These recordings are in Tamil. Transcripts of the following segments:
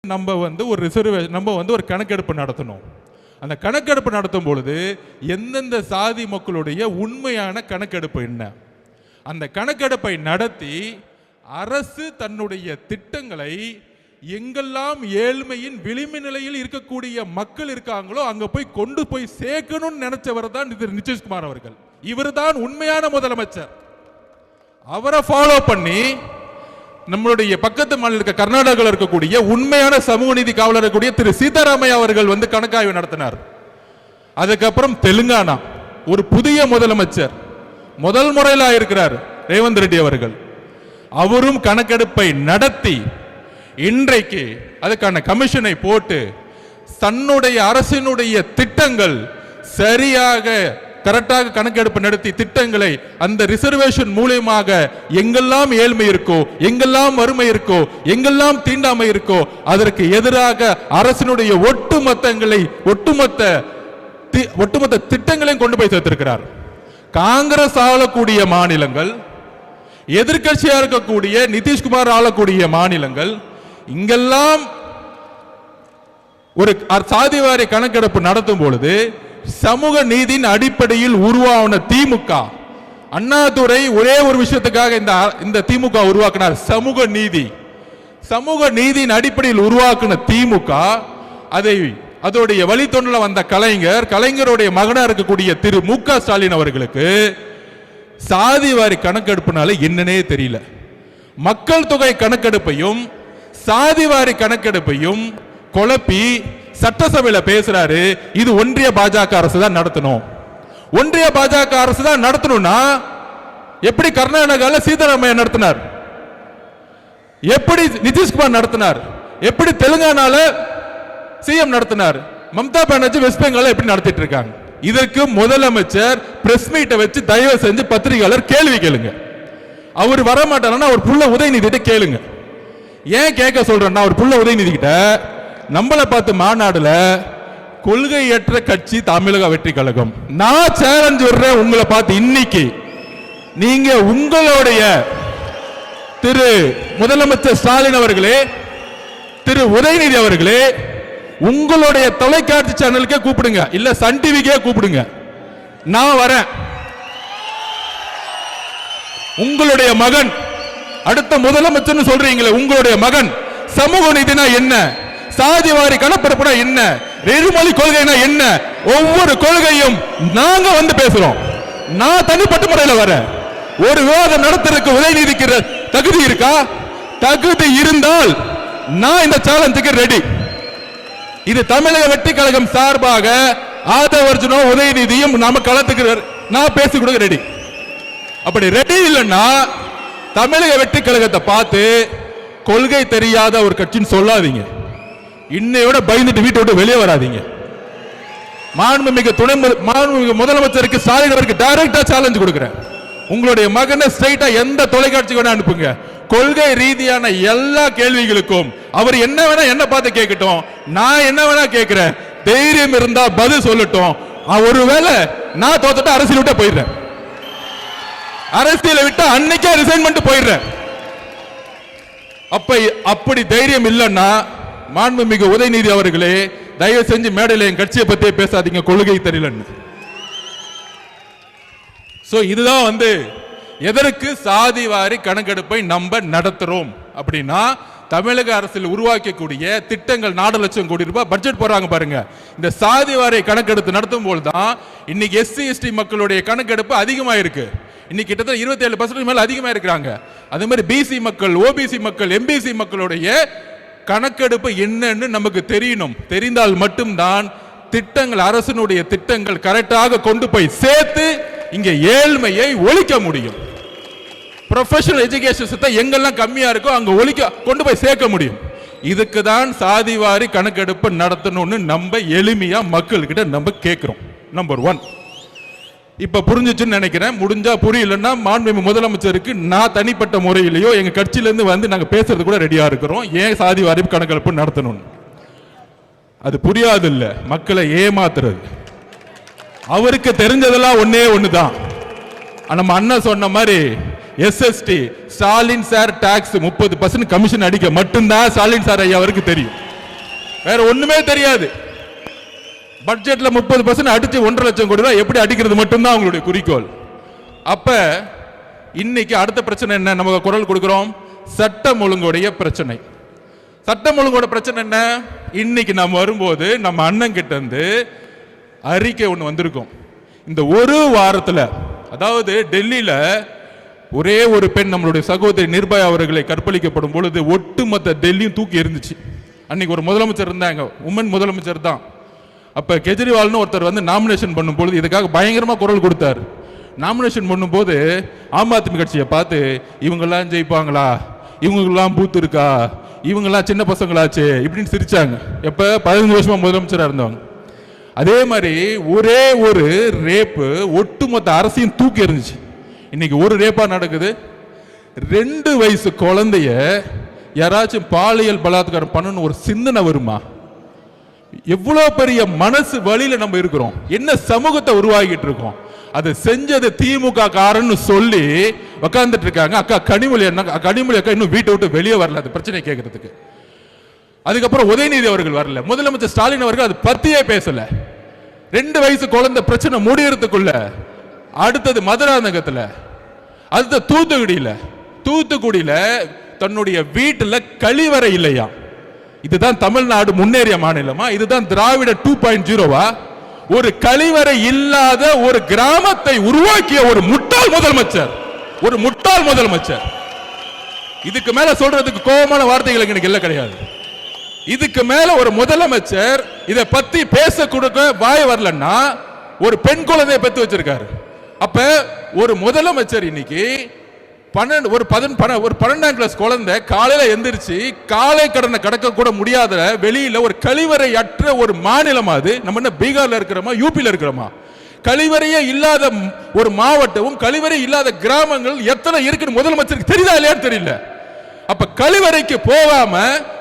நம்ம ஒரு கணக்கெடுப்பு நடத்தணும். அந்த கணக்கெடுப்பு நடத்தும் பொழுது எந்தெந்த சாதி மக்களுடைய உண்மையான கணக்கெடுப்பு என்ன, அந்த கணக்கெடுப்பை நடத்தி அரசு தன்னுடைய திட்டங்களை எங்கெல்லாம் ஏழ்மையின் விளிம்பு நிலையில் இருக்கக்கூடிய மக்கள் இருக்காங்களோ அங்க போய் கொண்டு போய் சேர்க்கணும்னு நினைச்சவர் தான் நிதிஷ்குமார் அவர்கள். இவர் தான் உண்மையான முதலமைச்சர். அவரை ஃபாலோ பண்ணி நம்மளுடைய பக்கத்து மாநில கர்நாடகாவில் இருக்கக்கூடிய உண்மையான சமூக நீதி காவலர் இருக்கக்கூடிய திரு சீதாராமையா அவர்கள் கணக்காய்வு நடத்தினார். அதுக்கப்புறம் தெலுங்கானா ஒரு புதிய முதலமைச்சர் முதல் முறையில் இருக்கிறார் ரேவந்த் ரெட்டி அவர்கள். அவரும் கணக்கெடுப்பை நடத்தி இன்றைக்கு அதுக்கான கமிஷனை போட்டு தன்னுடைய அரசினுடைய திட்டங்கள் சரியாக கரெக்டாக கணக்கெடுப்பு நடத்தி திட்டங்களை அந்த ரிசர்வேஷன் மூலமாக எங்கெல்லாம் ஏழ்மை இருக்கோ, எங்கெல்லாம் வறுமை இருக்கோ, எங்கெல்லாம் தீண்டாமை இருக்கோ அதற்கு எதிராக அரசினுடைய ஒட்டுமொத்த திட்டங்களையும் கொண்டு போய் சேர்த்திருக்கிறார். காங்கிரஸ் ஆளக்கூடிய மாநிலங்கள், எதிர்கட்சியா இருக்கக்கூடிய நிதிஷ்குமார் ஆளக்கூடிய மாநிலங்கள் இங்கெல்லாம் ஒரு சாதிவாரி கணக்கெடுப்பு நடத்தும் பொழுது சமூக நீதியின் அடிப்படையில் உருவான திமுக, அண்ணாதுரை ஒரே ஒரு விஷயத்துக்காக இந்த திமுக உருவாக்கினார், சமூக நீதியின் அடிப்படையில் உருவாக்கின திமுக அதோடைய வழித்தொண்டில் வந்த கலைஞருடைய மகனா இருக்கக்கூடிய திரு மு.க. ஸ்டாலின் அவர்களுக்கு சாதிவாரி கணக்கெடுப்புனால என்னன்னே தெரியல. மக்கள் தொகை கணக்கெடுப்பையும் சாதிவாரி கணக்கெடுப்பையும் குழப்பி சட்டசபையில பேசுறாரு. இது ஒன்றிய பாஜக அரசு தான் நடத்தணும். ஒன்றிய பாஜக அரசு தான் நடத்தணும்னா எப்படி கர்நாடகால சீதாராமையா நடத்தினார், எப்படி நிதிஷ்குமார் நடத்தினார், எப்படி தெலுங்கானால சிஎம் நடத்தினார், மம்தா பானர்ஜி வெஸ்ட் பெங்கால எப்படி நடத்திட்டு இருக்காங்க. இதற்கு முதலமைச்சர் பிரஸ் மீட்டை வச்சு தயவு செஞ்சு பத்திரிகையாளர் கேள்வி கேளுங்க. அவர் வரமாட்டாருன்னா அவர் புள்ள உதயநிதி கேளுங்க. ஏன் கேட்க சொல்றேன்னா அவர் புள்ள உதயநிதி கிட்ட நம்மளை பார்த்து மாநாடுல கொள்கையற்ற கட்சி தமிழக வெற்றி கழகம், நான் சேலஞ்ச் விடுறேன் உங்களை பார்த்து, இன்னைக்கு நீங்க உங்களுடைய திரு முதலமைச்சர் ஸ்டாலின் அவர்களே, திரு உதயநிதி அவர்களே, உங்களுடைய தொலைக்காட்சி சேனலுக்கே கூப்பிடுங்க, இல்ல சன் டிவிக்கே கூப்பிடுங்க, நான் வரேன். உங்களுடைய மகன் அடுத்த முதலமைச்சர் சொல்றீங்களே, உங்களுடைய மகன் சமூக நீதினா என்ன, சாதிவாரி கணக்கெடுப்புனா என்ன, இருமொழி கொள்கைனா என்ன, ஒவ்வொரு கொள்கையும் நாங்க வந்து பேசுறோம். நான் தனிப்பட்ட முறையில் வரேன். ஒரு விவாதம் நடத்துறதுக்கு உதயநிதிக்கு தகுதி இருக்கா? தகுதி இருந்தால் நான் இந்த சேலஞ்சுக்கு ரெடி. இது தமிழக வெற்றி கழகம் சார்பாக ஆதவர்ஜுனோ உதயநிதியும் நாம களத்துக்கு நான் பேசி கொடுக்க ரெடி. அப்படி ரெடி இல்லைன்னா தமிழக வெற்றி கழகத்தை பார்த்து கொள்கை தெரியாத ஒரு கட்சின்னு சொல்லாதீங்க. இன்னையோட பயந்துட்டு வீட்டை விட்டு வெளியே வராதீங்க. மாண்புமிகு முதலமைச்சருக்கு ஸ்டாலின் அவருக்கு டைரக்டா சேலஞ்ச் கொடுக்கிறேன். உங்களுடைய மகனை ஸ்ட்ரைட்டா எந்த தொலைக்காட்சி வேணா அனுப்புங்க. கொள்கை ரீதியான எல்லா கேள்விகளுக்கும் அவர் என்ன வேணா என்ன பார்த்து கேட்கட்டும், நான் என்ன வேணா கேட்கிறேன். தைரியம் இருந்தா பதில் சொல்லட்டும். ஒருவேளை நான் தோத்துட்டு அரசியல் விட்டு போயிடுறேன், அரசியலை விட்டு அன்னைக்கே ரிசைன் பண்ணிட்டு போயிடுறேன். அப்படி தைரியம் இல்லைன்னா மாண்புமிகு உதயநிதி அவர்களே, தயவு செஞ்சு மேடையில் என் கட்சியை பத்தியே பேசாதீங்க, கொள்கை தெரியலன்னு. இதுதான் எதற்கு சாதிவாரி கணக்கெடுப்பை நம்ம நடத்துறோம் அப்படின்னா, தமிழக அரசில் உருவாக்கக்கூடிய திட்டங்கள் 4 லட்சம் கோடி ரூபாய் பட்ஜெட் போறாங்க பாருங்க. இந்த சாதிவாரி கணக்கெடுப்பு நடத்தும் போதுதான் இன்னைக்கு எஸ்சி எஸ்டி மக்களுடைய கணக்கெடுப்பு அதிகமா இருக்கு. இன்னைக்கு கிட்டத்தட்ட 27% மேல அதிகமா இருக்கிறாங்க. அதே மாதிரி பிசி மக்கள், ஓபிசி மக்கள், எம்பிசி மக்களுடைய கணக்கெடுப்பு என்னன்னு நமக்கு தெரியணும். தெரிந்தால் மட்டும்தான் திட்டங்கள், அரசினுடைய திட்டங்கள் கரெக்டாக கொண்டு போய் சேர்த்து இங்க ஏழ்மையை ஒழிக்க முடியும். ப்ரொஃபஷனல் எஜுகேஷன் எங்கெல்லாம் கம்மியா இருக்கோ அங்க கொண்டு போய் சேர்க்க முடியும். இதுக்கு தான் சாதிவாரி கணக்கெடுப்பு நடத்தணும்னு நம்ம எளிமையா மக்கள்கிட்ட நம்ம கேட்கிறோம். நம்பர் 1 இப்ப புரிஞ்சிச்சுன்னு நினைக்கிறேன். முடிஞ்சா புரியலன்னா மாண்புமிகு முதலமைச்சருக்கு நான் தனிப்பட்ட முறையிலேயோ எங்க கட்சியில இருந்து நாங்க பேசுறது கூட ரெடியா இருக்கிறோம். ஏன் சாதிவாரி கணக்கெடுப்பு நடத்தணும், அது புரியாது இல்ல, மக்களை ஏமாத்துறது. அவருக்கு தெரிஞ்சதெல்லாம் ஒண்ணுதான். நம்ம அண்ணன் சொன்ன மாதிரி SST Stalin sir tax 30% commission அடிக்க மட்டும்தான் ஸ்டாலின் சார் ஐயா அவருக்கு தெரியும். வேற ஒண்ணுமே தெரியாது. பட்ஜெட்ல 30% அடிச்சு 1.5 லட்சம் கோடி ரூபாய் எப்படி அடிக்கிறது மட்டும்தான் அவங்களுடைய குறிக்கோள். அப்ப இன்னைக்கு அடுத்த பிரச்சனை என்ன? நமக்கு குரல் கொடுக்கிறோம், சட்டம் ஒழுங்குடைய பிரச்சனை. சட்டம் ஒழுங்கோட பிரச்சனை என்ன? இன்னைக்கு நம்ம வரும்போது நம்ம அண்ணன் கிட்ட இருந்து அறிக்கை ஒன்று வந்திருக்கும். இந்த ஒரு வாரத்தில், அதாவது டெல்லியில ஒரே ஒரு பெண் நம்மளுடைய சகோதரி நிர்பயா அவர்களை கற்பழிக்கப்படும் பொழுது ஒட்டுமொத்த டெல்லியும் தூக்கி எறிஞ்சிச்சு. அன்னைக்கு ஒரு முதலமைச்சர் இருந்தாங்க, உமன் முதலமைச்சர் தான். அப்ப கெஜ்ரிவால்னு ஒருத்தர் வந்து நாமினேஷன் பண்ணும் பொழுது இதுக்காக பயங்கரமா குரல் கொடுத்தார். நாமினேஷன் பண்ணும்போது ஆம் ஆத்மி கட்சியை பார்த்து இவங்கெல்லாம் ஜெயிப்பாங்களா, இவங்கெல்லாம் பூத்து இருக்கா, இவங்கெல்லாம் சின்ன பசங்களாச்சு இப்படின்னு சிரிச்சாங்க. எப்ப 15 வருஷமா முதலமைச்சராக இருந்தவங்க. அதே மாதிரி ஒரே ஒரு ரேப்பு ஒட்டுமொத்த அரசியும் தூக்கி எறிஞ்சிச்சு. இன்னைக்கு ஒரு ரேப்பா நடக்குது. 2 வயசு குழந்தைய யாராச்சும் பாலியல் பலாத்காரம் பண்ணணும் ஒரு சிந்தனை வருமா? எவ்வளவு பெரிய மனசு வழியில நம்ம இருக்கிறோம், என்ன சமூகத்தை உருவாகிட்டு இருக்கோம். அது செஞ்சது திமுக காரன்னு சொல்லி உட்கார்ந்துட்டு இருக்காங்க. அக்கா கனிமொழி அக்கா இன்னும் வீட்டை விட்டு வெளியே வரல அது பிரச்சனை கேட்கறதுக்கு. அதுக்கப்புறம் உதயநிதி அவர்கள் வரல, முதலமைச்சர் ஸ்டாலின் அவர்கள் அது பத்தியே பேசல. 2 வயசு குழந்தை பிரச்சனை முடியறதுக்குள்ள அடுத்தது மதுராந்தகத்துல, அடுத்த தூத்துக்குடியில தன்னுடைய வீட்டுல கழிவறை இல்லையா? இதுதான் தமிழ்நாடு முன்னேறிய மாநிலமா? இதுதான் திராவிட 2.0வா? ஒரு கழிவறை இல்லாத ஒரு கிராமத்தை உருவாக்கிய ஒரு முட்டாள் முதலமைச்சர். இதுக்கு மேல சொல்றதுக்கு கோபமான வார்த்தைகள் எனக்கு இல்ல கிடையாது. இதுக்கு மேல ஒரு முதலமைச்சர் இதை பத்தி பேச கொடுக்க வாய் வரலன்னா ஒரு பெண் குழந்தையை பெற்று வச்சிருக்காரு. அப்ப ஒரு முதலமைச்சர் இன்னைக்கு 12ஆம் கிளாஸ் குழந்தை காலையில எந்திரிச்சு காலை கடனை கடக்க கூட முடியாத வெளியில ஒரு கழிவறை அற்ற ஒரு மாநிலம் அது. நம்ம என்ன பீகார்ல இருக்கிறோமா, யூபியில இருக்கிறோமா? கழிவறையே இல்லாத ஒரு மாவட்டமும் கழிவறை இல்லாத கிராமங்கள் எத்தனை இருக்குன்னு முதலமைச்சருக்கு தெரியுதா இல்லையான்னு தெரியல. அப்ப கழிவறைக்கு போகாம,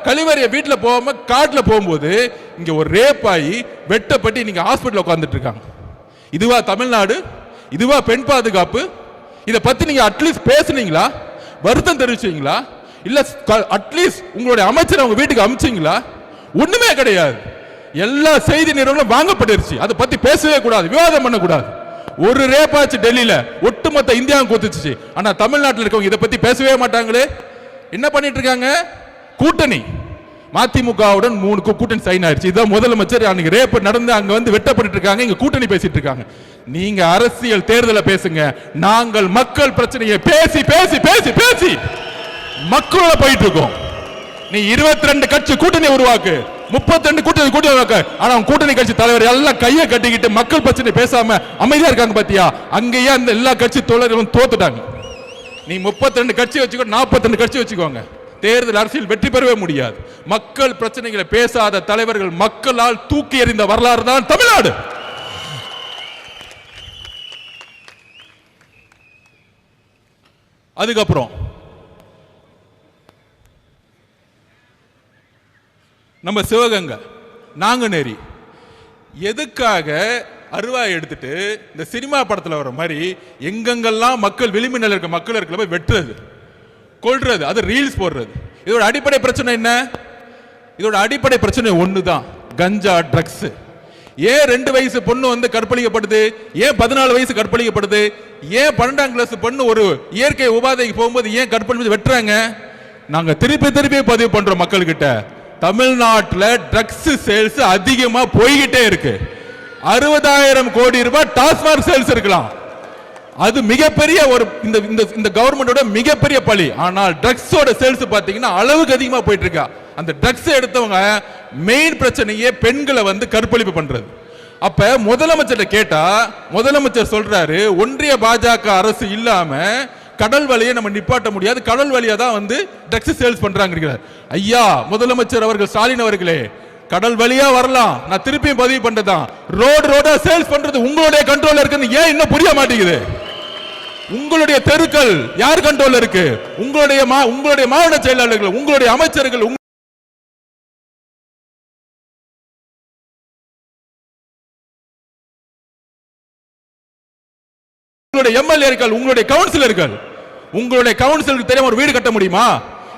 கழிவறைய வீட்டுல போகாம காட்டுல போகும்போது இங்க ஒரு ரேப் ஆகி வெட்டப்பட்டு நீங்க ஹாஸ்பிட்டல் உட்கார்ந்துட்டு இருக்காங்க. இதுவா தமிழ்நாடு? இதுவா பெண் பாதுகாப்பு? இதை பத்தி நீங்க அட்லீஸ்ட் பேசுனீங்களா? வருத்தம் தெரிவிச்சீங்களா? இல்ல அட்லீஸ்ட் உங்களுடைய அமைச்சர் அவங்க வீட்டுக்கு அனுப்பிச்சீங்களா? ஒண்ணுமே கிடையாது. எல்லா செய்தி நிறுவனம் வாங்கப்பட்டிருச்சு. அதை பத்தி பேசவே கூடாது, விவாதம் பண்ணக்கூடாது. ஒரு ரேப்பாச்சு டெல்லியில ஒட்டுமொத்த இந்தியாவும் கூத்துச்சு. ஆனா தமிழ்நாட்டில் இருக்கவங்க இதை பத்தி பேசவே மாட்டாங்களே. என்ன பண்ணிட்டு இருக்காங்க? கூட்டணி மதிமுகவுடன் 3 கூட்டணி சைன் ஆயிடுச்சு. இதுதான் முதலமைச்சர் அன்னைக்கு ரேப் நடந்து அங்க வந்து வெட்டப்பட்டு இருக்காங்க, இங்க கூட்டணி பேசிட்டு இருக்காங்க. நீங்க அரசியல் தேர்தலை பேசுங்க, நாங்கள் மக்கள் பிரச்சனையை பேசி பேசி பேசி பேசி மக்களோட போயிட்டு இருக்கோம். நீ 22 கட்சி கூட்டணி உருவாக்கு, 32 கூட்டணி உருவாக்கு. ஆனா கூட்டணி கட்சி தலைவர் எல்லாம் கையை கட்டிக்கிட்டு மக்கள் பிரச்சனை பேசாம அமைதியா இருக்காங்க பாத்தியா? அங்கேயே அந்த எல்லா கட்சி தோழர்களும் தோத்துட்டாங்க. நீ 32 கட்சி வச்சுக்கோ, 42 கட்சி வச்சுக்கோங்க, தேர்தல் அரசியல் வெற்றி பெறவே முடியாது. மக்கள் பிரச்சனைகளை பேசாத தலைவர்கள் மக்களால் தூக்கி எறிந்த வரலாறு தான் தமிழ்நாடு. அதுக்கப்புறம் நம்ம சிவகங்கை நாங்குநேரி எதுக்காக அருவாய் எடுத்துட்டு இந்த சினிமா படத்தில் வர மாதிரி எங்கெங்கெல்லாம் மக்கள் விளிம்பு நிலை இருக்க மக்கள் இருக்கிற போய் வெட்டுறது, கொள்றது, அது ரீல்ஸ் போடுறது. இதோட அடிப்படை பிரச்சனை என்ன? இதோட அடிப்படை பிரச்சனை ஒண்ணுதான், கஞ்சா, ட்ரக்ஸ். ஏன் 2 வயசு பொண்ணு வந்து கற்பழிக்கப்படுது? ஏன் 14 வயசு கற்பழிக்கப்படுது? ஏன் 12ஆம் கிளாஸ் பொண்ணு ஒரு இயற்கை உபாதைக்கு போகும்போது ஏன் கற்பழிச்சு வெட்டுறாங்க? நாங்க திருப்பி பதிவு பண்றோம் மக்கள் கிட்ட. தமிழ்நாட்டில் ட்ரக்ஸ் சேல்ஸ் அதிகமா போய்கிட்டே இருக்கு. 60,000 கோடி ரூபாய் டாஸ்மாக் சேல்ஸ் இருக்கலாம். அது மிகப்பெரிய ஒரு இந்த கவர்மெண்டோட மிகப்பெரிய பழி. ஆனால் ட்ரக்ஸோட சேல்ஸ் பாத்தீங்கன்னா அளவுக்கு அதிகமா போயிட்டு இருக்கா. அந்த ட்ரக்ஸ் எடுத்தவங்க மெயின் பிரச்சனையே பெண்களை வந்து கற்பழிப்பு பண்றது. அப்ப முதலமைச்சர் கேட்டா முதலமைச்சர் சொல்றாரு, ஒன்றிய பாஜக அரசு இல்லாம கடல் வழியை நம்ம நிப்பாட்ட முடியாது, கடல் வழியா தான் வந்து ட்ரக்ஸ் சேல்ஸ் பண்றாங்க. ஐயா முதலமைச்சர் அவர்கள், ஸ்டாலின் அவர்களே, கடல் வழியா வரலாம், நான் திருப்பியும் பதிவு பண்றதான். ரோடா சேல்ஸ் பண்றது உங்களுடைய கண்ட்ரோல்ல இருக்குன்னு ஏன் இன்னும் புரிய மாட்டேங்குது? உங்களுடைய தெருக்கள் யார் கண்ட்ரோல்ல இருக்கு? உங்களுடைய மாவட்ட செயலாளர்கள், உங்களுடைய அமைச்சர்கள், உங்களுடைய எம்எல்ஏக்கள், உங்களுடைய கவுன்சிலர்கள், உங்களுடைய கவுன்சிலருக்கு தெரியாம ஒரு வீடு கட்ட முடியுமா?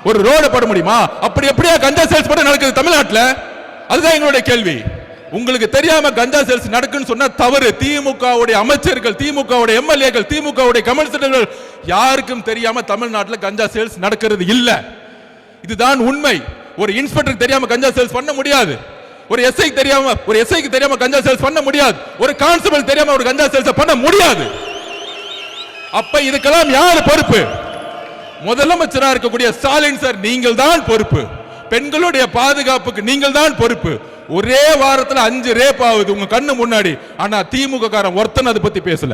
ஒரு ரோடு போட முடியுமா? அப்படி எப்படியா கஞ்சா சேல்ஸ் பண்ண நடக்குது தமிழ்நாட்டில்? அதுதான் எங்களுடைய கேள்வி. உங்களுக்கு தெரியாம கஞ்சா சேல்ஸ் நடக்குன்னு சொன்னா தவறு. திமுகவுடைய அமைச்சர்கள், திமுகவுடைய எம்எல்ஏக்கள், திமுகவுடைய கமிஷனர்கள் யாருக்கும் தெரியாம தமிழ்நாட்டில் கஞ்சா சேல்ஸ் நடக்கிறது இல்ல. இதுதான் உண்மை. ஒரு இன்ஸ்பெக்டர் தெரியாம கஞ்சா சேல்ஸ் பண்ண முடியாது. ஒரு எஸ்ஐக்கு தெரியாம கஞ்சா சேல்ஸ் பண்ண முடியாது. ஒரு கான்ஸ்டபிள் தெரியாம ஒரு கஞ்சா சேல்ஸ் பண்ண முடியாது. அப்ப இதுக்கெல்லாம் யார் பொறுப்பு? முதலமைச்சராக இருக்கக்கூடிய ஸ்டாலின் சார், நீங்கள் தான் பொறுப்பு. பெண்களுடைய பாதுகாப்புக்கு நீங்கள் தான் பொறுப்பு. ஒரே வாரத்தில் 5 ரேப் ஆகுது உங்க கண்ணு முன்னாடி. ஆனா திமுக காரன் ஒருத்தன் அதை பத்தி பேசல.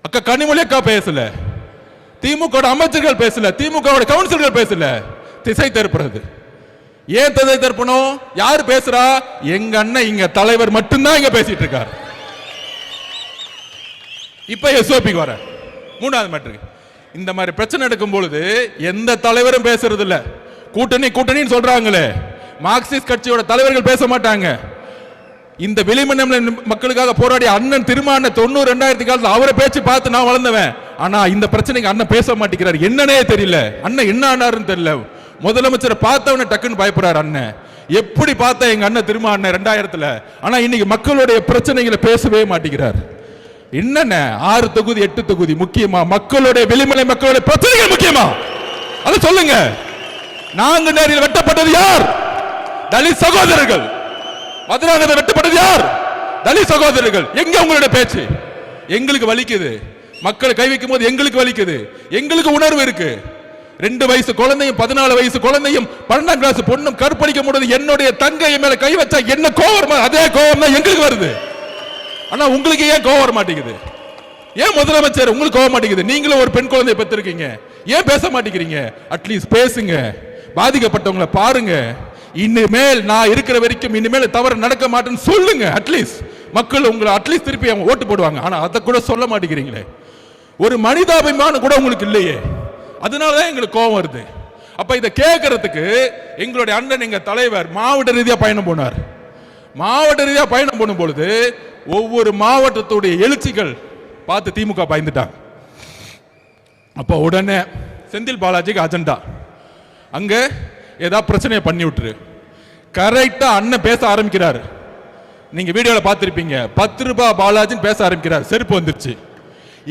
அக்கா கனிமொழி அக்கா பேசல, திமுக அமைச்சர்கள் பேசல, திமுக கவுன்சிலர்கள் பேசல. திசை திருப்புறது. ஏன் திசை திருப்பணும்? யார் பேசுறா? எங்க அண்ணன் இங்க தலைவர் மட்டும்தான் இங்க பேசிட்டு இருக்கார். இப்ப எஸ்ஓபிக்கு வர 3வது மேட்டருக்கு. இந்த மாதிரி பிரச்சனை எடுக்கும் பொழுது எந்த தலைவரும் பேசுறது இல்ல. கூட்டணின்னு சொல்றாங்களே, மார்க்சிஸ்ட் கட்சியோட தலைவர்கள் பேச மாட்டாங்க. இந்த வெளிமண்டல மக்களுக்காக போராடிய அண்ணன் திருமான 90-2000 காலத்தில் அவரை பேச்சு பார்த்து நான் வளர்ந்தவன். ஆனா இந்த பிரச்சனைக்கு அண்ணன் பேச மாட்டேங்கிறார். என்னன்னே தெரியல. அண்ணன் என்ன ஆனாருன்னு தெரியல. முதலமைச்சரை பார்த்தவன டக்குன்னு பயப்படுறாரு அண்ணன். எப்படி பார்த்தா எங்க அண்ணன் திருமா அண்ணன் 2000ல. ஆனா இன்னைக்கு மக்களுடைய பிரச்சனைகளை பேசவே மாட்டேங்கிறார். என்னென்ன 6 தொகுதி 8 தொகுதி முக்கியமா? மக்களுடைய வெளிமலை மக்களுடைய பிரச்சனைகள் முக்கியமா? அதை சொல்லுங்க. நாங்குநேரில் வெட்டப்பட்டது யார்? தலித் சகோதரர்கள். மதுராந்தகத்தில் வெட்டப்பட்டது யார்? தலித் சகோதரர்கள். எங்க உங்களுடைய பேச்சு? எங்களுக்கு வலிக்குது. மக்கள் கை வைக்கும் போது எங்களுக்கு வலிக்குது. எங்களுக்கு உணர்வு இருக்கு. 2 வயசு குழந்தையும் 14 வயசு குழந்தையும் 12ஆம் கிளாஸ் பொண்ணும் கற்பழிக்க முடியாது. என்னுடைய தங்கை மேல கை வச்சா என்ன கோவம்? அதே கோவம் தான் எங்களுக்கு வருது. ஆனா உங்களுக்கு ஏன் கோவம் வர மாட்டேங்குது? ஏன் முதலமைச்சர் உங்களுக்கு கோவம் மாட்டேங்குது? நீங்களும் ஒரு பெண் குழந்தையை பெற்றிருக்கீங்க, ஏன் பேச மாட்டேங்கிறீங்க? அட்லீஸ்ட் பேசுங்க, பாதிக்கப்பட்டவங்களை பாருங்க. இனிமேல் நான் இருக்கிற வரைக்கும் இனிமேல் தவறு நடக்க மாட்டேன்னு சொல்லுங்க. அட்லீஸ்ட் மக்கள் உங்களை அட்லீஸ்ட் திருப்பி அவங்க ஓட்டு போடுவாங்க. ஆனா அதை கூட சொல்ல மாட்டேங்கிறீங்களே. ஒரு மனிதாபிமானம் கூட உங்களுக்கு இல்லையே. அதனாலதான் எங்களுக்கு கோபம் வருது. அப்ப இதை கேட்கறதுக்கு எங்களுடைய அண்ணன், எங்க தலைவர் மாவட்ட ரீதியா பயணம் போனார். மாவட்ட ரீதியா பயணம் போடும் பொழுது ஒவ்வொரு மாவட்டத்துடைய எழுச்சிகள் பார்த்து திமுக பயந்துட்டாங்க. அப்ப உடனே செந்தில் பாலாஜிக்கு அஜெண்டா, அங்க ஏதாவது பிரச்சனையை பண்ணி விட்டுரு. கரெக்டா அண்ணன் பேச ஆரம்பிக்கிறார். நீங்க வீடியோல பார்த்திருப்பீங்க. 10 ரூபாய் பாலாஜின்னு பேச ஆரம்பிக்கிறார். செருப்பு வந்துருச்சு.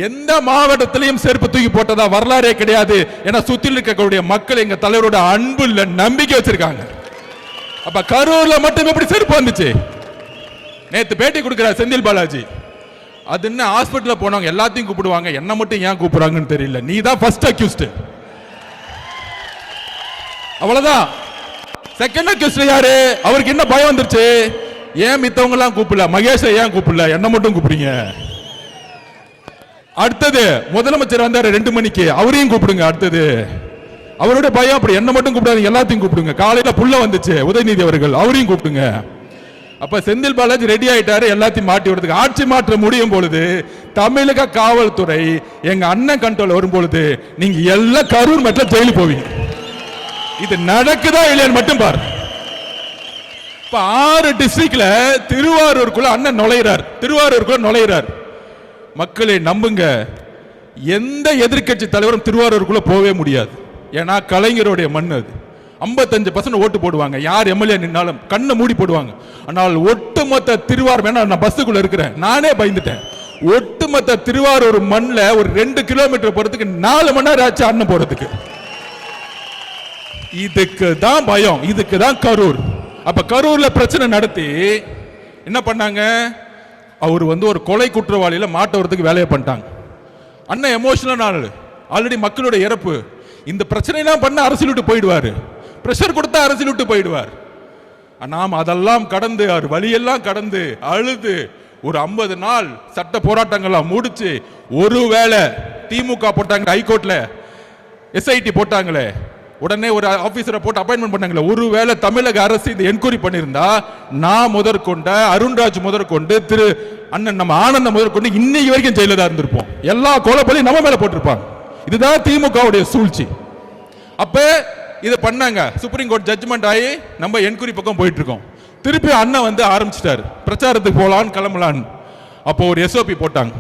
எந்த மாவட்டத்திலையும் செருப்பு தூக்கி போட்டதா வரலாறே கிடையாது. ஏன்னா சுத்தியில் இருக்கக்கூடிய மக்கள் எங்க தலைவரோட அன்பு இல்ல, நம்பிக்கை வச்சிருக்காங்க. அப்ப கரூர்ல மட்டும் எப்படி செருப்பு வந்துச்சு? நேத்து பேட்டி கொடுக்கிறார் செந்தில் பாலாஜி. அது என்ன, ஹாஸ்பிட்டல் போனவங்க எல்லாத்தையும் கூப்பிடுவாங்க, என்ன மட்டும் ஏன் கூப்பிடுறாங்கன்னு தெரியல. நீ தான் ஃபர்ஸ்ட் அக்யூஸ்ட். அவ்வளவுதான். செகண்ட் அக்யூஸ்ட் யாரு? அவருக்கு என்ன பயம் வந்துருச்சு? ஏன் மித்தவங்க எல்லாம் கூப்பிடல, மகேஷை ஏன் கூப்பிடல, என்ன மட்டும் கூப்பிடுங்க? அடுத்தது முதலமைச்சர் வந்தாரு 2 மணிக்கு, அவரையும் கூப்பிடுங்க. அடுத்தது அவருடைய பயம் அப்படி, என்ன மட்டும் கூப்பிடாதீங்க, எல்லாத்தையும் கூப்பிடுங்க. காலையில புள்ள வந்துச்சு உதயநிதி அவர்கள், அவரையும் கூப்பிடுங்க. அப்ப செந்தில் பாலாஜி ரெடி ஆயிட்டாரு எல்லாத்தையும் மாட்டி விடுறதுக்கு. ஆட்சி மாற்ற முடியும் பொழுது தமிழக காவல்துறை எங்க அண்ணன் கண்ட்ரோல் வரும் பொழுது நீங்க எல்லாம் கரூர் மட்டும் ஜெயிலுக்கு போவீங்க. இது நடக்குதா இல்லையான்னு மட்டும் பாரு. இப்ப 6 டிஸ்ட்ரிக்ட்ல திருவாரூருக்குள்ள அண்ணன் நுழைகிறார். மக்களை நம்புங்க, எந்த எதிர்கட்சி தலைவரும் திருவாரூருக்குள்ள போவே முடியாது. ஏன்னா கலைஞருடைய மண் அது. 55% ஓட்டு போடுவாங்க. யார் எம்எல்ஏ நின்னாலும் கண்ணை மூடி போடுவாங்க. ஆனால் ஒட்டுமொத்த திருவாரூர், நான் பஸ்ஸுக்குள்ள இருக்கிறேன், நானே பயந்துட்டேன். ஒட்டுமொத்த திருவாரூர் மண்ணில் ஒரு 2 கிலோமீட்டர் போறதுக்கு 4 மணி நேரம் ஆச்சு அண்ணன் போறதுக்கு. இதுக்கு தான் பயம், இதுக்கு தான் கரூர். அப்ப கரூர்ல பிரச்சனை நடத்தி என்ன பண்ணாங்க? அவர் ஒரு கொலை குற்றவாளியில மாட்டவரத்துக்கு வேலையை பண்ணிட்டாங்க. அண்ணன் எமோஷனல் ஆளு, ஆல்ரெடி மக்களுடைய இறப்பு. இந்த பிரச்சனைலாம் பண்ண அரசியல் விட்டு போயிடுவாரு, பிரஷர் கொடுத்தா அரசியல் விட்டு போயிடுவார். நாம் அதெல்லாம் கடந்து, அவர் வழியெல்லாம் கடந்து அழுது ஒரு 50 நாள் சட்ட போராட்டங்கள்லாம் முடிச்சு, ஒருவேளை திமுக போட்டாங்க ஹைகோர்ட்ல எஸ்ஐடி போட்டாங்களே, உடனே ஒரு ஆபீசரை போட்டு அப்பாயின்மெண்ட் பண்ணாங்களே, ஒருவேளை தமிழக அரசு இந்த என்கொயரி பண்ணியிருந்தா நான் முதற்கொண்ட, அருண்ராஜ் முதற்கொண்டு, திரு அண்ணன் நம்ம ஆனந்த முதற்கொண்டு இன்னைக்கு வரைக்கும் ஜெயில தான் இருந்திருப்போம். எல்லா கொலைப்பழியும் நம்ம மேல போட்டிருப்பாங்க. இதுதான் திமுகவுடைய சூழ்ச்சி. அப்ப இதை பண்ணாங்க. சுப்ரீம் கோர்ட் ஜட்ஜ்மெண்ட் ஆகி நம்ம என்கொயரி பக்கம் போயிட்டு இருக்கோம். திருப்பி அண்ணன் ஆரம்பிச்சிட்டாரு பிரச்சாரத்துக்கு போலான்னு கிளம்பலான்னு. அப்போ ஒரு எஸ்ஓபி போட்டாங்க.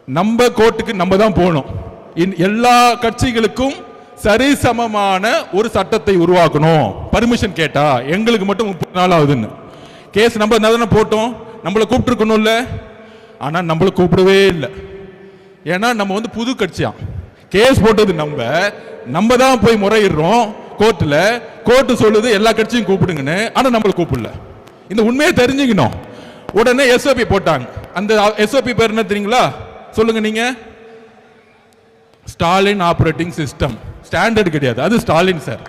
நம்ம கோர்ட்டுக்கு நம்ம தான் போகணும். எல்லா கட்சிகளுக்கும் சரிசமமான ஒரு சட்டத்தை உருவாக்கணும். பர்மிஷன் கேட்டா எங்களுக்கு மட்டும் 30 நாள் ஆகுதுன்னு கேஸ் நம்ம தானே போட்டோம், நம்மளை கூப்பிட்டுருக்கணும்ல. ஆனா நம்மளை கூப்பிடவே இல்லை. ஏன்னா நம்ம வந்து புது கட்சியா கேஸ் போட்டது நம்ம தான் போய் முறையிடுறோம் கோர்ட்ல. கோர்ட்டு சொல்லுது எல்லா கட்சியும் கூப்பிடுங்கன்னு, ஆனா நம்மளை கூப்பிடல. இந்த உண்மையை தெரிஞ்சுக்கணும். உடனே எஸ்ஓபி போட்டாங்க. அந்த எஸ்ஓபி பேர் என்ன தெரியுங்களா? சொல்லுங்க நீங்க. Stalin operating system. ஸ்டாண்டர்ட் கிடையாது, அது ஸ்டாலின் சார்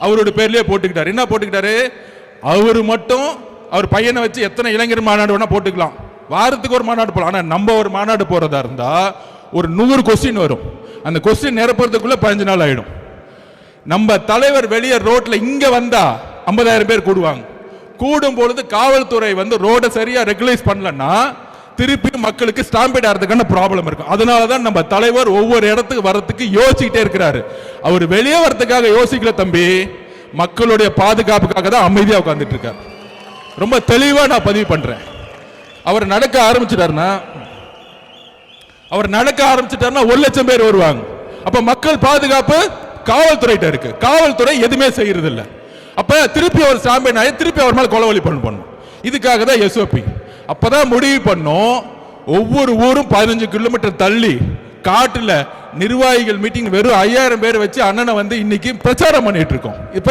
அவரோட பேர்லயே போட்டுக்கிட்டாரு. என்ன போட்டுக்கிட்டாரு? அவரு மட்டும் அவர் பையனை வச்சு எத்தனை இளைஞர் மாநாடு வேணா போட்டுக்கலாம், வாரத்துக்கு ஒரு மாநாடு போலாம். ஆனா நம்ம ஒரு மாநாடு போறதா இருந்தா ஒரு 100 கொஸ்டின் வரும். அந்த கொஸ்டின் நிரப்புறதுக்குள்ள 15 நாள் ஆயிடும். நம்ம தலைவர் வெளியே ரோட்ல இங்க வந்தா 50,000 பேர் கூடுவாங்க. கூடும் பொழுது காவல்துறை வந்து ரோட சரியா ரெகுலைஸ் பண்ணலன்னா திருப்பி மக்களுக்கு ஸ்டாம்பேட் ஆகிறதுக்கான ப்ராப்ளம் இருக்கும். அதனாலதான் நம்ம தலைவர் ஒவ்வொரு இடத்துக்கு வரத்துக்கு யோசிச்சுட்டே இருக்கிறாரு. அவர் வெளியே வரதுக்காக யோசிக்கல தம்பி, மக்களுடைய பாதுகாப்புக்காக தான் அமைதியா உட்கார்ந்துட்டு இருக்காரு. ரொம்ப தெளிவா நான் பதிவு பண்றேன். அவர் நடக்க ஆரம்பிச்சிட்டாருன்னா 1 லட்சம் பேர் வருவாங்க. அப்ப மக்கள் பாதுகாப்பு காவல்துறையிட்ட இருக்கு. காவல்துறை எதுவுமே செய்யறது இல்ல. அப்ப திருப்பி ஒரு ஸ்டாம்பேட் ஆகி திருப்பி அவர் மேல கொலவழி பண்ணும். இதுக்காக தான் எஸ்ஓபி. அப்பதான் முடிவு பண்ணோம், ஒவ்வொரு ஊரும் 15 கிலோமீட்டர் தள்ளி காட்டுல நிர்வாகிகள் மீட்டிங் வெறும் 5000 பேர் வச்சு அண்ணனை வந்து இன்னைக்கு பிரச்சாரம் பண்ணிட்டு இருக்கோம். இப்ப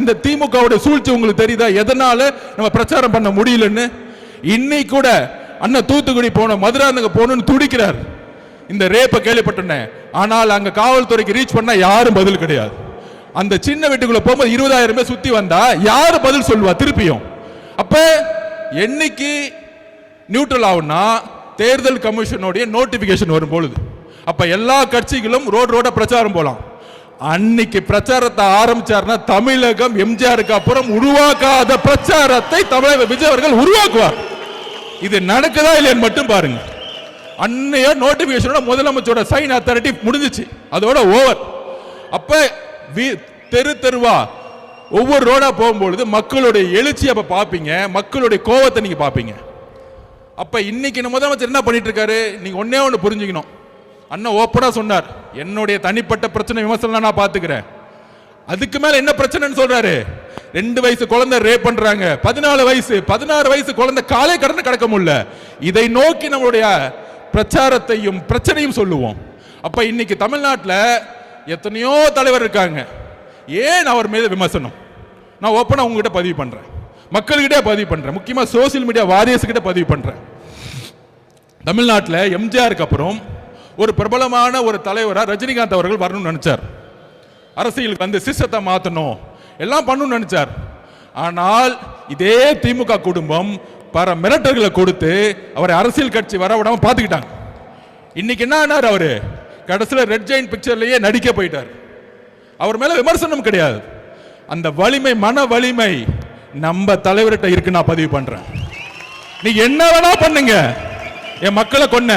இந்த திமுகவுடைய சூழ்ச்சி உங்களுக்கு தெரியுதா? எதனால நம்ம பிரச்சாரம் பண்ண முடியலன்னு. இன்னைக்கு கூட அண்ணன் தூத்துக்குடி போனோம், மதுராந்தக போகணும்னு துடிக்கிறார். இந்த ரேப்பை கேள்விப்பட்டேன். ஆனால் அங்க காவல்துறைக்கு ரீச் பண்ணா யாரும் பதில் கிடையாது. அந்த சின்ன வீட்டுக்குள்ள போகும்போது 20,000 பேர் சுத்தி வந்தா யாரு பதில் சொல்லுவா திருப்பியும்? அப்ப என்னைக்கு நியூட்ரல் ஆகும்னா தேர்தல் கமிஷனுடைய நோட்டிபிகேஷன் வரும் பொழுது. அப்ப எல்லா கட்சிகளும் ரோட பிரச்சாரம் போலாம். அன்னைக்கு பிரச்சாரத்தை ஆரம்பிச்சார்னா தமிழகம் எம்ஜிஆருக்கு அப்புறம் உருவாக்காத பிரச்சாரத்தை தமிழக விஜய் அவர்கள் உருவாக்குவார். இது நடக்குதா இல்லைன்னு மட்டும் பாருங்க. அன்னைய நோட்டிபிகேஷனோட முதலமைச்சரோட சைன் அத்தாரிட்டி முடிஞ்சிச்சு, அதோட ஓவர். அப்ப தெருவா ஒவ்வொரு ரோடா போகும்பொழுது மக்களுடைய எழுச்சி அப்ப பாப்பீங்க, மக்களுடைய கோவத்தை நீங்க பாப்பீங்க. அப்ப இன்னைக்கு முதலமைச்சர் என்ன பண்ணிட்டு இருக்காரு? நீங்க ஒண்ணு புரிஞ்சுக்கணும். அண்ணன் ஓப்பனா சொன்னார், என்னுடைய தனிப்பட்ட பிரச்சனை விமர்சனம் நான் பாத்துக்கிறேன். அதுக்கு மேல என்ன பிரச்சனைன்னு சொல்றாரு? 2 வயசு குழந்தை ரேப் பண்றாங்க, 14 வயசு 16 வயசு குழந்தை காலை கடந்து கடக்க முடியல. இதை நோக்கி நம்மளுடைய பிரச்சாரத்தையும் பிரச்சனையும் சொல்லுவோம். அப்ப இன்னைக்கு தமிழ்நாட்டில் எத்தனையோ தலைவர் இருக்காங்க, ஏன் அவர் மீது விமர்சனம்? நான் ஓப்பனா உங்ககிட்ட பதிவு பண்றேன், மக்கள்கிட்ட பதிவு பண்றேன், முக்கியமா சோசியல் மீடியா வாரியர்ஸ் கிட்ட பதிவு பண்றேன். தமிழ்நாட்டில் எம்ஜிஆருக்கு அப்புறம் ஒரு பிரபலமான ஒரு தலைவரா ரஜினிகாந்த் அவர்கள் வரணும்னு நினைச்சார். அரசியலுக்கு வந்து சிஸ்டத்தை மாற்றணும் எல்லாம் பண்ணணும்னு நினைச்சார். ஆனால் இதே திமுக குடும்பம் பல மிரட்டல்களை கொடுத்து அவரை அரசியல் கட்சி வர விடாம பார்த்துக்கிட்டாங்க. இன்னைக்கு என்ன ஆனார்? அவரு கடைசியில் ரெட் ஜெயின் பிக்சர்லயே நடிக்க போயிட்டார். அவர் மேல விமர்சனம் கிடையாது. அந்த வலிமை, மன வலிமை நம்ம தலைவர்கிட்ட இருக்கு. நான் பதிவு பண்றேன். நீ என்ன வேணா பண்ணுங்க, என் மக்களை கொன்ன,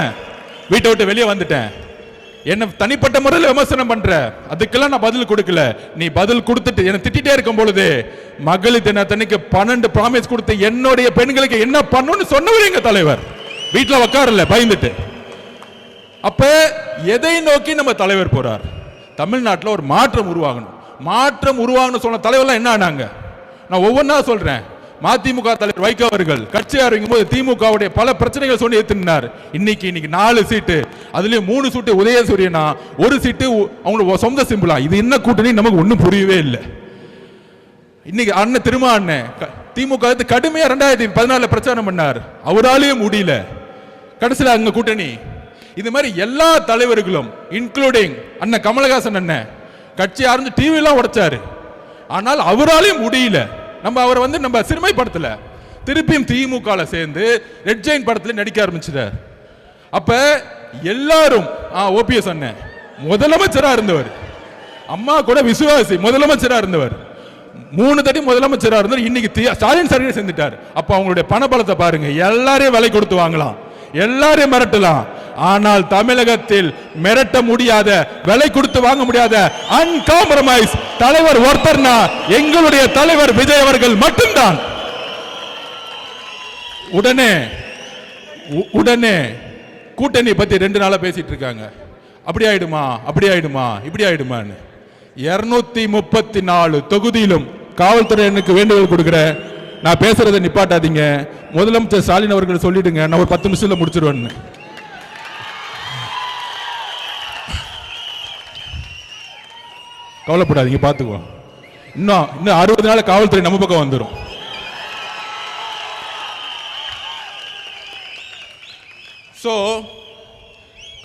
வீட்டை விட்டு வெளியே வந்துட்டேன், என்ன தனிப்பட்ட முறையில் விமர்சனம் பண்ற, அதுக்கெல்லாம் நான் பதில் கொடுக்கல. நீ பதில் கொடுத்துட்டு என்ன திட்டிட்டே இருக்கும் பொழுது மகளிர் தினத்தன்னைக்கு 12 ப்ராமிஸ் கொடுத்து என்னுடைய பெண்களுக்கு என்ன பண்ணணும்னு சொன்னவர் எங்க தலைவர். வீட்டில் உட்காரல பயந்துட்டு. அப்ப எதை நோக்கி நம்ம தலைவர் போறார்? தமிழ்நாட்டில் ஒரு மாற்றம் உருவாகணும். மாற்றம் உருவாகணும் சொன்ன தலைவர்லாம் என்ன ஆனாங்க? நான் ஒவ்வொன்றா சொல்றேன். மதிமுக தலைவர் வைகோ அவர்கள் கட்சி ஆரம்பிக்கும் போது திமுகவுடைய பல பிரச்சனைகள் சொல்லி ஏற்றினார். இன்னைக்கு 4 சீட்டு, அதுலயும் 3 சீட்டு உதயசூரியனா, 1 சீட்டு அவங்களோட சொந்த சிம்பிளா. இது என்ன கூட்டணி நமக்கு ஒன்றும் புரியவே இல்லை. இன்னைக்கு அண்ணன் திருமா அண்ணன் திமுக கடுமையா 2014 பிரச்சாரம் பண்ணார், அவராலேயே முடியல. கடைசியில் அங்க கூட்டணி. இது மாதிரி எல்லா தலைவர்களும் இன்க்ளூடிங் அண்ணன் கமலஹாசன் அண்ணன் கட்சி ஆரம்பிச்சு டிவி எல்லாம் உடைச்சாரு, ஆனால் அவராலேயும் முடியல. நம்ம அவரை நம்ம சிறுமைப்படுத்தல. திருப்பியும் திமுக சேர்ந்து ரெட் ஜெயின் படத்துல நடிக்க ஆரம்பிச்சார். அப்ப எல்லாரும் ஓபிஎஸ் அண்ணன் முதலமைச்சரா இருந்தவர், அம்மா கூட விசுவாசி முதலமைச்சரா இருந்தவர், 3 தடவை முதலமைச்சரா இருந்தவர். இன்னைக்கு ஸ்டாலின் சர்வே சேர்ந்துட்டார். அப்ப அவங்களுடைய பணபலத்தை பாருங்க. எல்லாரையும் விலை கொடுத்து வாங்கலாம், எல்லாரையும் மிரட்டலாம். ஆனால் தமிழகத்தில் மிரட்ட முடியாத, விலை கொடுத்து வாங்க முடியாத அன்காம்ப்ரமைஸ் தலைவர் ஒருத்தர்னா எங்களுடைய தலைவர் விஜய் அவர்கள் மட்டும்தான். உடனே கூட்டணி பத்தி 2 நாளா பேசிட்டு இருக்காங்க. அப்படி ஆயிடுமா அப்படி ஆயிடுமா இப்படி ஆயிடுமான்னு 234 தொகுதியிலும் காவல்துறை எனக்கு வேண்டுகோள் கொடுக்குற, நான் பேசுறதை நிப்பாட்டாதீங்க. முதலமைச்சர் ஸ்டாலின் அவர்கள் சொல்லிடுங்க, நான் ஒரு 10 நிமிஷத்துல முடிச்சிருவேன்னு. கவலைப்படாதீங்க, பார்த்துக்குவோம். இன்னும் 60 நாள் காவல்துறை நம்ம பக்கம் வந்துடும். ஸோ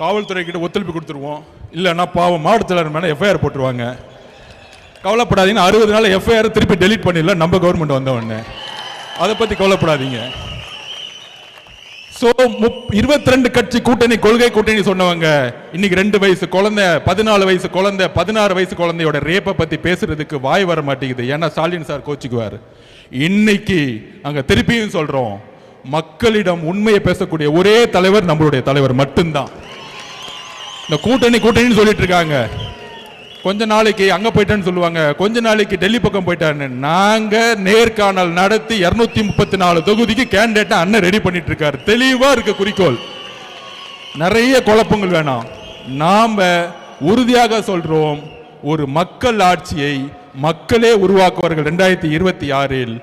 காவல்துறை கிட்ட ஒத்துழைப்பு கொடுத்துருவோம். இல்லைன்னா பாவம் மாவட்டத்தில் மேலே எஃப்ஐஆர் போட்டுருவாங்க. கவலைப்படாதீங்க, 60 நாள் எஃப்ஐஆர் திருப்பி டெலீட் பண்ணிடலாம் நம்ம கவர்மெண்ட் வந்தவொடனே. அதை பற்றி கவலைப்படாதீங்க. ஸோ 22 கட்சி கூட்டணி, கொள்கை கூட்டணி சொன்னவங்க இன்னைக்கு 2 வயசு குழந்தை, 14 வயசு குழந்தை, 16 வயசு குழந்தையோட ரேப்பை பத்தி பேசுறதுக்கு வாய் வர மாட்டேங்குது. ஏன்னா ஸ்டாலின் சார் கோச்சிக்குவார். இன்னைக்கு நாங்க திருப்பியும் சொல்றோம், மக்களிடம் உண்மையை பேசக்கூடிய ஒரே தலைவர் நம்மளுடைய தலைவர் மட்டும்தான். இந்த கூட்டணின்னு சொல்லிட்டு இருக்காங்க. கொஞ்ச நாளைக்கு அங்க போயிட்டேன்னு சொல்லுவாங்க, கொஞ்ச நாளைக்கு டெல்லி பக்கம் போயிட்டான்னு. நாங்க நேர்காணல் நடத்தி 234 தொகுதிக்கு கேண்டிடேட் அண்ணன் ரெடி பண்ணிட்டு இருக்காரு. தெளிவா இருக்கு குறிக்கோள். நிறைய குழப்பங்கள் வேணாம். நாம உறுதியாக சொல்றோம், ஒரு மக்கள் ஆட்சியை மக்களே உருவாக்குவார்கள் 2026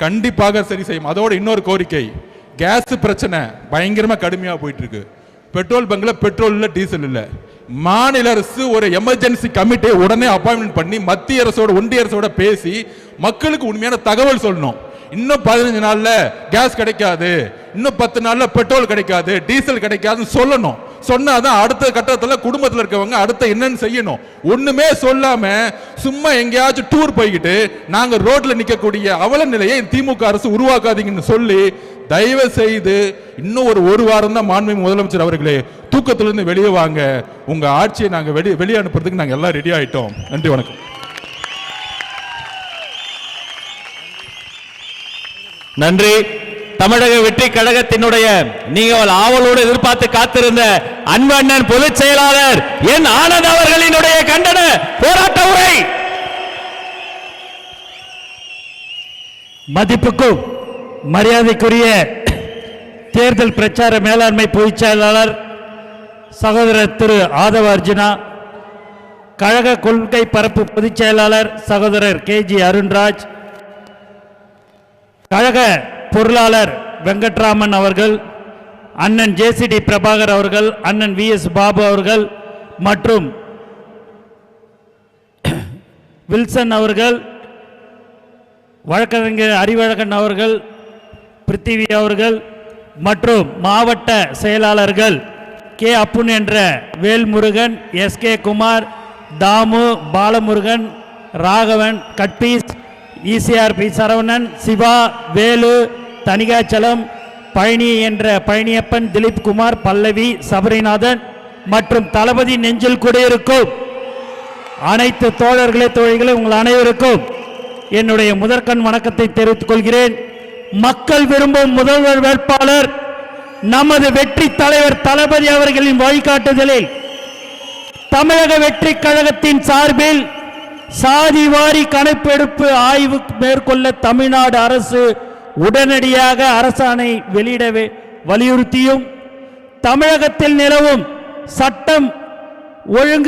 கண்டிப்பாக சரி செய்யும். அதோட இன்னொரு கோரிக்கை, கேஸ் பிரச்சனை பயங்கரமா கடுமையா போயிட்டு இருக்கு. பெட்ரோல் பங்க்ல பெட்ரோல் இல்ல, டீசல் இல்ல. மாநில அரசு ஒரு எமர்ஜென்சி கமிட்டியை உடனே அப்பாயின்மெண்ட் பண்ணி மத்திய அரசோட ஒன்றிய அரசோட பேசி மக்களுக்கு உண்மையான தகவல் சொல்லணும். இன்னும் 15 நாள்ல கேஸ் கிடைக்காது, இன்னும் 10 நாள்ல பெட்ரோல் கிடைக்காது, டீசல் கிடைக்காதுன்னு சொல்லணும். சொன்னாதான் அடுத்த கட்டத்தில் குடும்பத்தில் இருக்கவங்க அடுத்த என்னன்னு செய்யணும். ஒண்ணுமே சொல்லாம சும்மா எங்கேயாச்சும் டூர் போய்கிட்டு நாங்க ரோட்ல நிக்கக்கூடிய அவல நிலையை திமுக அரசு உருவாக்காதீங்கன்னு சொல்லி தயவு செய்து இன்னும் ஒரு வாரம் தான் மாண்புமிகு முதலமைச்சர் அவர்களே தூக்கத்திலிருந்து வெளியே வாங்க. உங்க ஆட்சியை நாங்க வெளியே அனுப்புறதுக்கு நாங்க எல்லாம் ரெடி ஆயிட்டோம். நன்றி, வணக்கம். நன்றி. தமிழக வெற்றி கழகத்தினுடைய நீங்கள் ஆவலோடு எதிர்பார்த்து காத்திருந்த அன்பண்ணன் பொதுச் செயலாளர் என் ஆனந்த் அவர்களினுடைய கண்டன போராட்ட உரை. மதிப்புக்கும் மரியாதைக்குரிய தேர்தல் பிரச்சார மேலாண்மை பொதுச் செயலாளர் சகோதரர் திரு ஆதவ அர்ஜுனா, கழக கொள்கை பரப்பு பொதுச் செயலாளர் சகோதரர் KG அருண்ராஜ், கழக பொருளாளர் வெங்கட்ராமன் அவர்கள், அண்ணன் JCD பிரபாகர் அவர்கள், அண்ணன் VS பாபு அவர்கள் மற்றும் வில்சன் அவர்கள், வழக்கறிஞர் அறிவழகன் அவர்கள், பிருத்திவி அவர்கள் மற்றும் மாவட்ட செயலாளர்கள் கே அப்புன் என்ற Velmurugan, SK Kumar, Damu, Balamurugan, Raghavan, cut piece, ECRP Saravanan, Siva, Velu, Thanikachalam, Palani என்ற பழனியப்பன், திலீப் குமார், பல்லவி, சபரிநாதன் மற்றும் தளபதி நெஞ்சில் குடியிருக்கும் அனைத்து தோழர்களே தோழிகளே உங்கள் அனைவருக்கும் என்னுடைய முதற்கண் வணக்கத்தை தெரிவித்துக் கொள்கிறேன். மக்கள் விரும்பும் முதல்வர் வேட்பாளர் நமது வெற்றி தலைவர் தளபதி அவர்களின் வழிகாட்டுதலில் தமிழக வெற்றி கழகத்தின் சார்பில் சாதிவாரி கணக்கெடுப்பு ஆய்வு மேற்கொள்ள தமிழ்நாடு அரசு உடனடியாக அரசாணை வெளியிட வலியுறுத்தியும் தமிழகத்தில் நிலவும் சட்டம் ஒழுங்கு